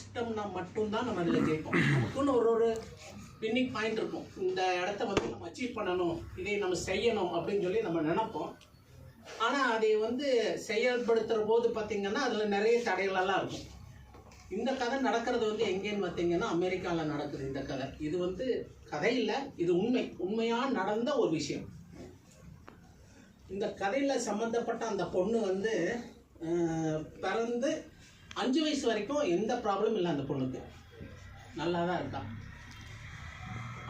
நடிச்சிட்டோம்னா மட்டும்தான் நம்ம அதில் ஜெயிப்போம். நமக்குன்னு ஒரு வின்னிங் பாயிண்ட் இருக்கும். இந்த இடத்த வந்து நம்ம அச்சீவ் பண்ணணும், இதை நம்ம செய்யணும் அப்படின்னு சொல்லி நம்ம நினைப்போம். ஆனால் அதை வந்து செயல்படுத்துகிற போது பார்த்திங்கன்னா அதில் நிறைய தடைகளெல்லாம் இருக்கும். இந்த கதை நடக்கிறது வந்து எங்கேன்னு பார்த்தீங்கன்னா அமெரிக்காவில் நடக்குது இந்த கதை. இது வந்து கதை இல்லை, இது உண்மையாக நடந்த ஒரு விஷயம். இந்த கதையில் சம்மந்தப்பட்ட அந்த பொண்ணு வந்து பிறந்து 5 வயசு வரைக்கும் எந்த ப்ராப்ளம் இல்லை. அந்த பொண்ணுக்கு நல்லா தான் இருக்கா.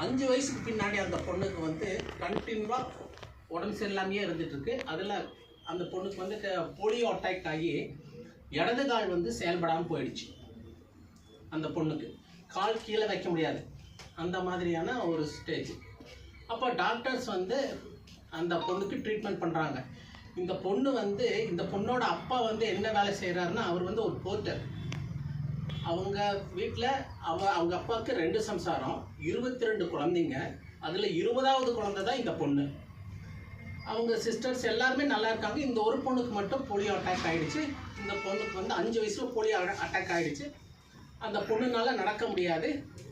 5 வயசுக்கு பின்னாடி அந்த பொண்ணுக்கு வந்து கண்டினியூவாக உடம்பு சரியில்லாமையே இருந்துகிட்ருக்கு. அதில் அந்த பொண்ணுக்கு வந்து போலியோ அட்டாக் ஆகி இடது கால் வந்து செயல்படாமல் போயிடுச்சு. அந்த பொண்ணுக்கு கால் கீழே வைக்க முடியாது, அந்த மாதிரியான ஒரு ஸ்டேஜ். அப்போ டாக்டர்ஸ் வந்து அந்த பொண்ணுக்கு ட்ரீட்மெண்ட் பண்ணுறாங்க. இந்த பொண்ணு வந்து இந்த பொண்ணோட அப்பா வந்து என்ன வேலை செய்கிறாருன்னா, அவர் வந்து ஒரு போர்ட்டர். அவங்க வீட்டில் அவங்க அப்பாவுக்கு 2 சம்சாரம், 22 குழந்தைங்க. அதில் 20வது குழந்தை தான் இந்த பொண்ணு. அவங்க சிஸ்டர்ஸ் எல்லாருமே நல்லா இருக்காங்க. இந்த ஒரு பொண்ணுக்கு மட்டும் போலியோ அட்டாக் ஆகிடுச்சு. இந்த பொண்ணுக்கு வந்து 5 வயசில் போலியோ அட்டாக் ஆகிடுச்சு. அந்த பொண்ணுனால நடக்க முடியாது.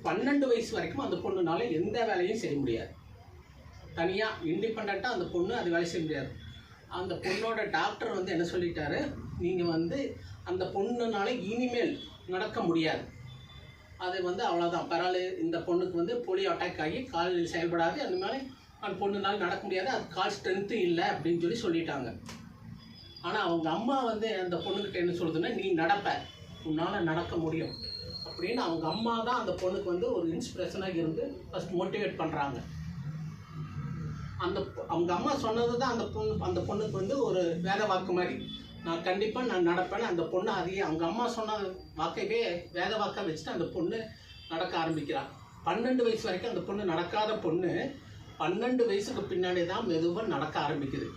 12 வயசு வரைக்கும் அந்த பொண்ணுனால எந்த வேலையும் செய்ய முடியாது. தனியாக இண்டிபெண்ட்டாக அந்த பொண்ணு அது வேலை செய்ய முடியாது. அந்த பொண்ணோட டாக்டர் வந்து என்ன சொல்லிட்டாரு, நீங்கள் வந்து அந்த பொண்ணுனால இனிமேல் நடக்க முடியாது, அது வந்து அவ்வளோதான், இந்த பொண்ணுக்கு வந்து போலியோ அட்டாக் ஆகி கால் செயல்படாது, அந்த மாதிரி அந்த பொண்ணுனால நடக்க முடியாது, அது கால் ஸ்ட்ரென்த்து இல்லை அப்படின்னு சொல்லிட்டாங்க. ஆனால் அவங்க அம்மா வந்து அந்த பொண்ணுக்கிட்ட என்ன சொல்லுதுன்னா, நீ நடப்ப, உன்னால் நடக்க முடியும் அப்படின்னு அவங்க அம்மா தான் அந்த பொண்ணுக்கு வந்து ஒரு இன்ஸ்பிரேஷனாக இருந்து ஃபஸ்ட் மோட்டிவேட் பண்ணுறாங்க. அவங்க அம்மா சொன்னது தான் அந்த பொண்ணுக்கு வந்து ஒரு வேத வாக்கு மாதிரி. நான் கண்டிப்பாக நான் நடப்பேன்னு அந்த பொண்ணு அதையே அவங்க அம்மா சொன்ன வாக்கையே வேத வாக்காக வச்சுட்டு அந்த பொண்ணு நடக்க ஆரம்பிக்கிறாள். 12 வயசு வரைக்கும் அந்த பொண்ணு நடக்காத பொண்ணு 12 வயசுக்கு பின்னாடி தான் மெதுவாக நடக்க ஆரம்பிக்குது.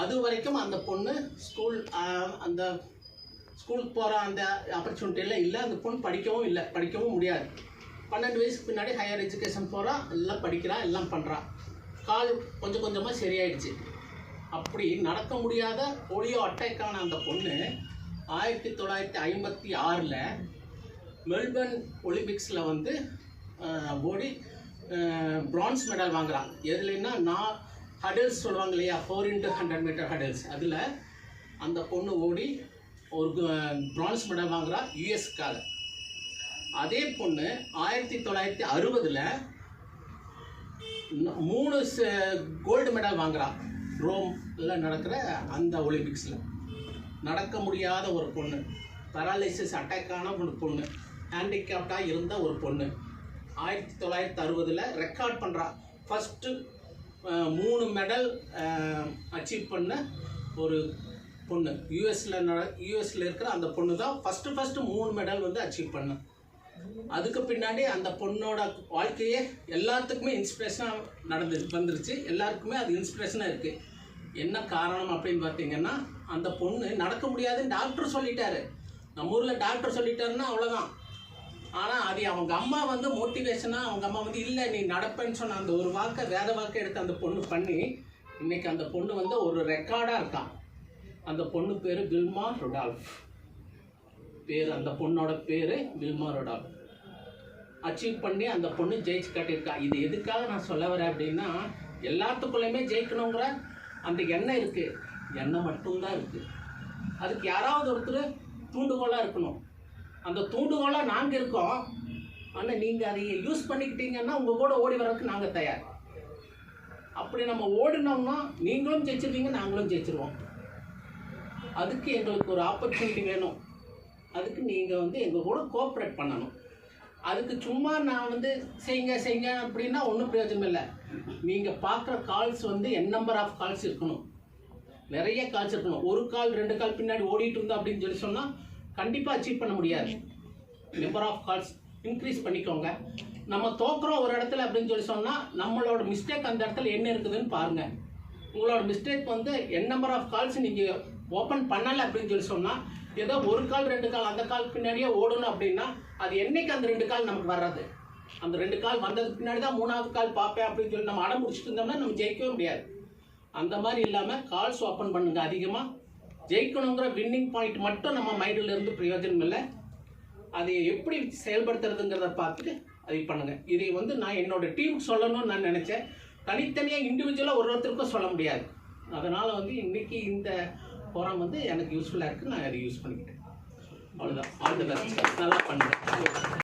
அது வரைக்கும் அந்த பொண்ணு ஸ்கூலுக்கு போகிற அந்த ஆப்பர்ச்சுனிட்டியெல்லாம் இல்லை. அந்த பொண்ணு படிக்கவும் முடியாது. 12 வயசுக்கு பின்னாடி ஹையர் எஜுகேஷன் போகிறா, எல்லாம் படிக்கிறா, எல்லாம் பண்ணுறா. கால் கொஞ்சம் கொஞ்சமாக சரியாயிடுச்சு. அப்படி நடக்க முடியாத போலியோ அட்டாக்கான அந்த பொண்ணு 1956 மெல்பர்ன் ஒலிம்பிக்ஸில் வந்து ஓடி பிரான்ஸ் மெடல் வாங்குறான். எதுலன்னா ஹடல்ஸ் சொல்லுவாங்க இல்லையா, 4x100 மீட்டர் ஹடல்ஸ், அதில் அந்த பொண்ணு ஓடி ஒரு பிரான்ஸ் மெடல் வாங்குறா யூஎஸ்க்காக. அதே பொண்ணு 1960 3 கோல்டு மெடல் வாங்குறா ரோமில் நடக்கிற அந்த ஒலிம்பிக்ஸில். நடக்க முடியாத ஒரு பொண்ணு, பேரலைசிஸ் அட்டாக்கான ஒரு பொண்ணு, ஹேண்டிகேப்டாக இருந்த ஒரு பொண்ணு 1960 ரெக்கார்ட் பண்ணுறா. ஃபஸ்ட்டு 3 மெடல் அச்சீவ் பண்ண ஒரு பொண்ணு. யூஎஸில் இருக்கிற அந்த பொண்ணு தான் ஃபஸ்ட்டு 3 மெடல் வந்து அச்சீவ் பண்ண. அதுக்கு பின்னாடி அந்த பொண்ணோட வாழ்க்கையே எல்லாத்துக்குமே இன்ஸ்பிரேஷனாக வந்துருச்சு. எல்லாருக்குமே அது இன்ஸ்பிரேஷனாக இருக்குது. என்ன காரணம் அப்படின்னு பார்த்தீங்கன்னா, அந்த பொண்ணு நடக்க முடியாதுன்னு டாக்டர் சொல்லிட்டாரு. நம்ம ஊரில் டாக்டர் சொல்லிட்டாருன்னா அவ்வளோதான். ஆனால் அது அவங்க அம்மா வந்து மோட்டிவேஷனாக அவங்க அம்மா வந்து இல்லை நீ நடப்பேன்னு சொன்ன அந்த ஒரு வாக்கை வேத வாக்கை எடுத்து அந்த பொண்ணு பண்ணி இன்றைக்கி அந்த பொண்ணு வந்து ஒரு ரெக்கார்டாக இருக்கான். அந்த பொண்ணு பேர் வில்மா ருடால்ஃப். அந்த பொண்ணோட பேர் வில்மா ருடால்ஃப். அச்சீவ் பண்ணி அந்த பொண்ணு ஜெயிச்சு காட்டியிருக்கா. இது எதுக்காக நான் சொல்ல வரேன் அப்படின்னா, எல்லாத்துக்குள்ளேயுமே ஜெயிக்கணுங்கிற அந்த எண்ணம் இருக்குது. எண்ணம் மட்டும்தான் இருக்குது. அதுக்கு யாராவது ஒருத்தர் தூண்டுகோலாக இருக்கணும். அந்த தூண்டுகோலாக நாங்கள் இருக்கோம். ஆனால் நீங்கள் அதை யூஸ் பண்ணிக்கிட்டீங்கன்னா உங்கள் கூட ஓடி வர்றதுக்கு நாங்கள் தயார். அப்படி நம்ம ஓடினோம்னா நீங்களும் ஜெயிச்சிருவீங்க, நாங்களும் ஜெயிச்சிருவோம். அதுக்கு எங்களுக்கு ஒரு ஆப்பர்ச்சுனிட்டி வேணும். அதுக்கு நீங்கள் வந்து எங்கள் கூட கோஆப்ரேட் பண்ணணும். அதுக்கு சும்மா நான் வந்து செய்யுங்க அப்படின்னா ஒன்றும் பிரயோஜனம் இல்லை. நீங்கள் பார்க்குற கால்ஸ் வந்து நம்பர் ஆஃப் கால்ஸ் இருக்கணும், நிறைய கால்ஸ் இருக்கணும். 1 கால் 2 கால் பின்னாடி ஓடிட்டு இருந்தோம் அப்படின்னு சொன்னால் கண்டிப்பாக அச்சீவ் பண்ண முடியாது. நம்பர் ஆஃப் கால்ஸ் இன்க்ரீஸ் பண்ணிக்கோங்க. நம்ம தோக்குறோம் ஒரு இடத்துல அப்படின்னு சொன்னால் நம்மளோட மிஸ்டேக் அந்த இடத்துல என்ன இருக்குதுன்னு பாருங்கள். உங்களோட மிஸ்டேக் வந்து நம்பர் ஆஃப் கால்ஸ் நீங்கள் ஓப்பன் பண்ணலை அப்படின்னு சொன்னால் ஏதோ 1 கால் 2 கால் அந்த கால் பின்னாடியே ஓடணும் அப்படின்னா அது என்னைக்கு அந்த 2 கால் நமக்கு வர்றது? அந்த 2 கால் வந்ததுக்கு பின்னாடி தான் 3வது கால் பார்ப்பேன் அப்படின்னு சொல்லி நம்ம அடம் முடிச்சுட்டு இருந்தோம்னா நம்ம ஜெயிக்கவே முடியாது. அந்த மாதிரி இல்லாமல் கால்ஸ் ஓப்பன் பண்ணுங்க. அதிகமாக ஜெயிக்கணுங்கிற வின்னிங் பாயிண்ட் மட்டும் நம்ம மைண்டில் இருந்து பிரயோஜனம் இல்லை. அதை எப்படி செயல்படுத்துறதுங்கிறத பார்த்துட்டு அதை பண்ணுங்கள். இதை வந்து நான் என்னோடய டீம் சொல்லணும்னு நான் நினச்சேன். தனித்தனியாக இண்டிவிஜுவலாக ஒருத்தருக்கும் சொல்ல முடியாது. அதனால் வந்து இன்றைக்கி இந்த ஃபோரம் வந்து எனக்கு யூஸ்ஃபுல்லாக இருக்குது. நான் அதை யூஸ் பண்ணிக்கிட்டேன். அவ்வளோதான். All the best. நல்லா பண்ணுறேன்.